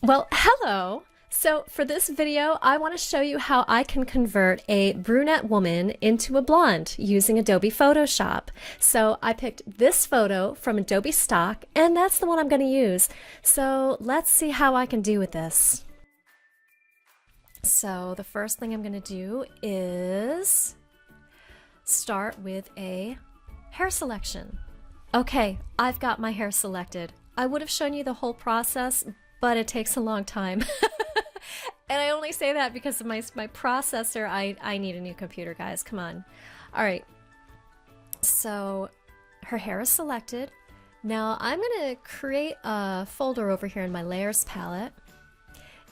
Well, hello! So for this video, I want to show you how I can convert a brunette woman into a blonde using Adobe Photoshop. So I picked this photo from Adobe stock, and that's the one I'm going to use. So let's see how I can do with this. So the first thing I'm going to do is start with a hair selection. Okay, I've got my hair selected. I would have shown you the whole process, but it takes a long time. And I only say that because of my processor. I need a new computer, guys. Come on. All right. So her hair is selected. Now I'm going to create a folder over here in my layers palette.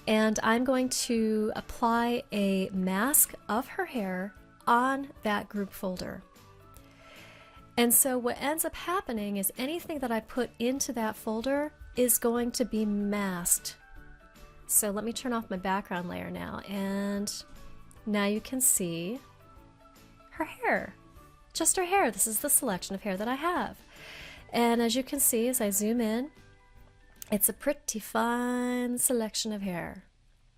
And I'm going to apply a mask of her hair on that group folder. And so what ends up happening is anything that I put into that folder is going to be masked. So let me turn off my background layer now, and now you can see her hair. Just her hair. This is the selection of hair that I have. And as you can see, as I zoom in, it's a pretty fine selection of hair.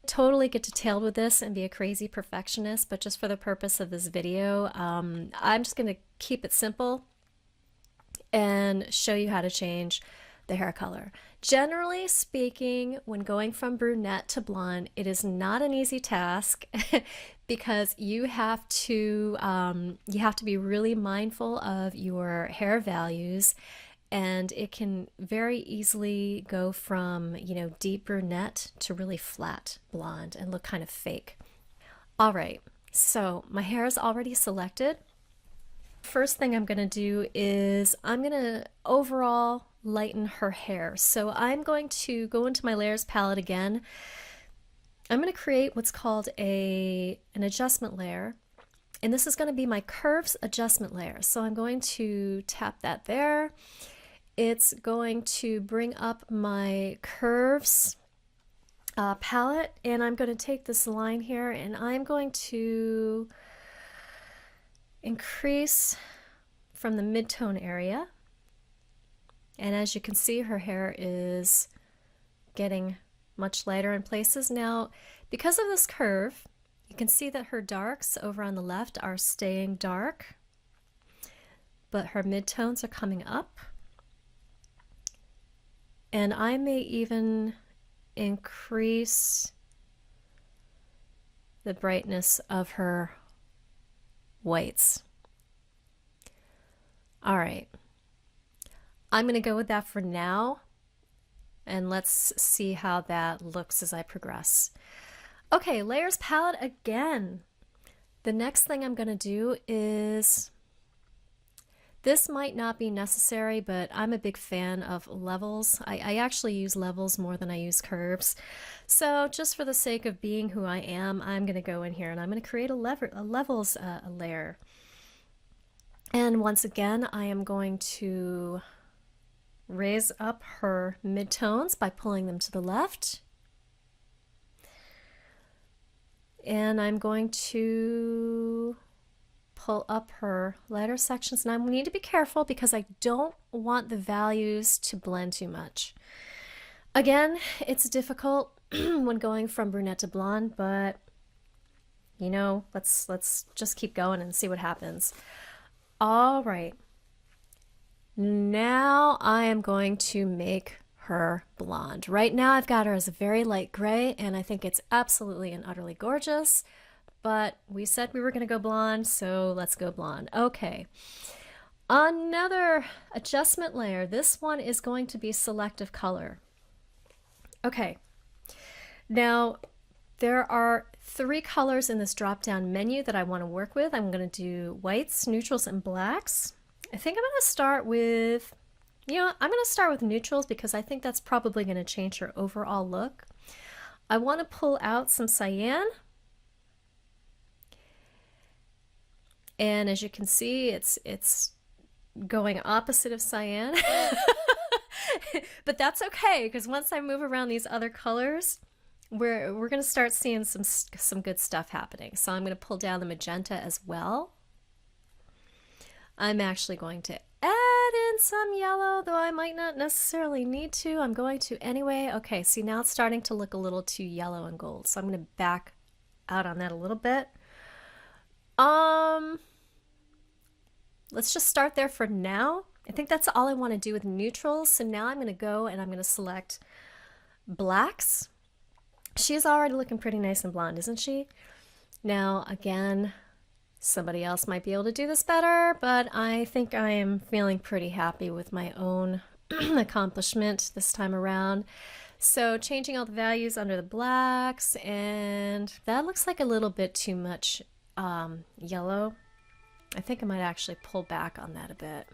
Totally get detailed with this and be a crazy perfectionist, but just for the purpose of this video, I'm just going to keep it simple and show you how to change the hair color. Generally speaking, when going from brunette to blonde, it is not an easy task because you have to be really mindful of your hair values, and it can very easily go from, you know, deep brunette to really flat blonde and look kind of fake. All right, so my hair is already selected. First thing I'm going to do is I'm going to overall lighten her hair. So I'm going to go into my layers palette again. I'm going to create what's called an adjustment layer, and this is going to be my curves adjustment layer. So I'm going to tap that there. It's going to bring up my curves palette, and I'm going to take this line here and I'm going to increase from the mid-tone area. And as you can see, her hair is getting much lighter in places. Now, because of this curve, you can see that her darks over on the left are staying dark, but her midtones are coming up. And I may even increase the brightness of her whites. All right. I'm going to go with that for now, and let's see how that looks as I progress. Okay, layers palette again. The next thing I'm going to do is, this might not be necessary, but I'm a big fan of levels. I actually use levels more than I use curves. So just for the sake of being who I am, I'm going to go in here and I'm going to create a levels layer. And once again, I am going to raise up her midtones by pulling them to the left. And I'm going to pull up her lighter sections. And I need to be careful because I don't want the values to blend too much. Again, it's difficult when going from brunette to blonde, but you know, let's just keep going and see what happens. All right. Now I am going to make her blonde. Right now I've got her as a very light gray, and I think it's absolutely and utterly gorgeous, but we said we were going to go blonde, so let's go blonde. Okay, another adjustment layer. This one is going to be selective color. Okay, now there are 3 colors in this drop-down menu that I want to work with. I'm going to do whites, neutrals, and blacks. I think I'm going to start with, I'm going to start with neutrals because I think that's probably going to change her overall look. I want to pull out some cyan. And as you can see, it's going opposite of cyan. But that's okay, because once I move around these other colors, we're going to start seeing some good stuff happening. So I'm going to pull down the magenta as well. I'm actually going to add in some yellow, though I might not necessarily need to. I'm going to anyway. Okay, see now it's starting to look a little too yellow and gold, so I'm going to back out on that a little bit. Let's just start there for now. I think that's all I want to do with neutrals. So now I'm going to go and I'm going to select blacks. She's already looking pretty nice and blonde, isn't she? Now, again, somebody else might be able to do this better, but I think I am feeling pretty happy with my own accomplishment this time around. So changing all the values under the blacks, and that looks like a little bit too much yellow. I think I might actually pull back on that a bit.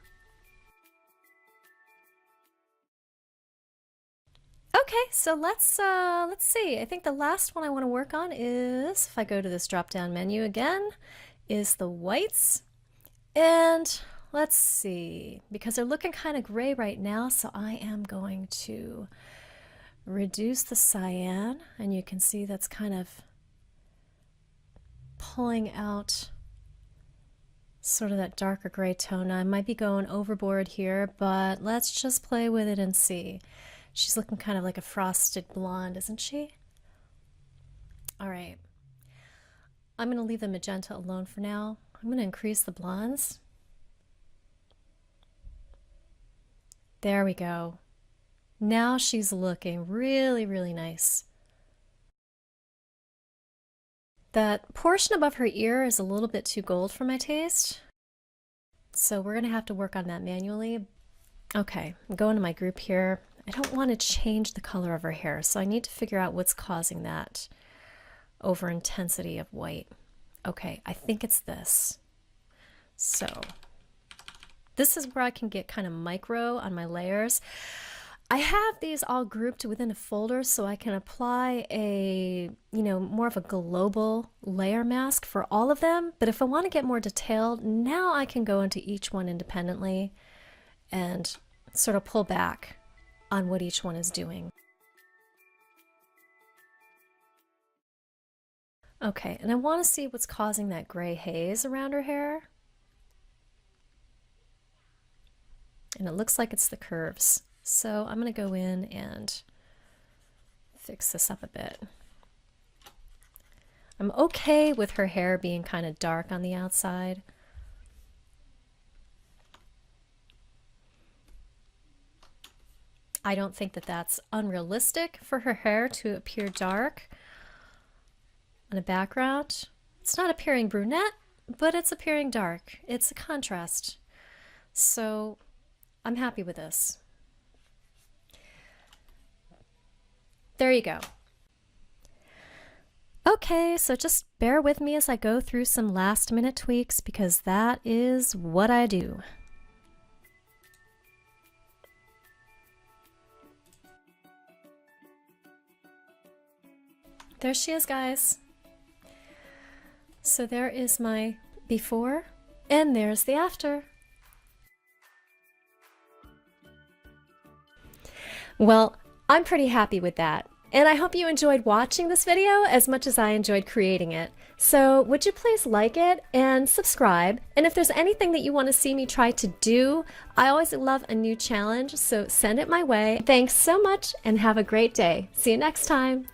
Okay, so let's see. I think the last one I want to work on is, if I go to this drop-down menu again, is the whites. And let's see, because they're looking kind of gray right now, so I am going to reduce the cyan, and you can see that's kind of pulling out sort of that darker gray tone. Now, I might be going overboard here, but let's just play with it and see. She's looking kind of like a frosted blonde, isn't she? All right. I'm going to leave the magenta alone for now. I'm going to increase the blondes. There we go. Now she's looking really, really nice. That portion above her ear is a little bit too gold for my taste, so we're going to have to work on that manually. Okay, I'm going to my group here. I don't want to change the color of her hair, so I need to figure out what's causing that over intensity of white. Okay, I think it's this. So this is where I can get kind of micro on my layers. I have these all grouped within a folder so I can apply a, more of a global layer mask for all of them. But if I want to get more detailed, now I can go into each one independently and sort of pull back on what each one is doing. Okay, and I want to see what's causing that gray haze around her hair. And it looks like it's the curves. So I'm going to go in and fix this up a bit. I'm okay with her hair being kind of dark on the outside. I don't think that that's unrealistic for her hair to appear dark on a background. It's not appearing brunette, but it's appearing dark. It's a contrast. So I'm happy with this. There you go. Okay, so just bear with me as I go through some last minute tweaks because that is what I do. There she is, guys. So there is my before and there's the after. Well, I'm pretty happy with that, and I hope you enjoyed watching this video as much as I enjoyed creating it. So would you please like it and subscribe, and if there's anything that you want to see me try to do, I always love a new challenge, so send it my way. Thanks so much and have a great day. See you next time.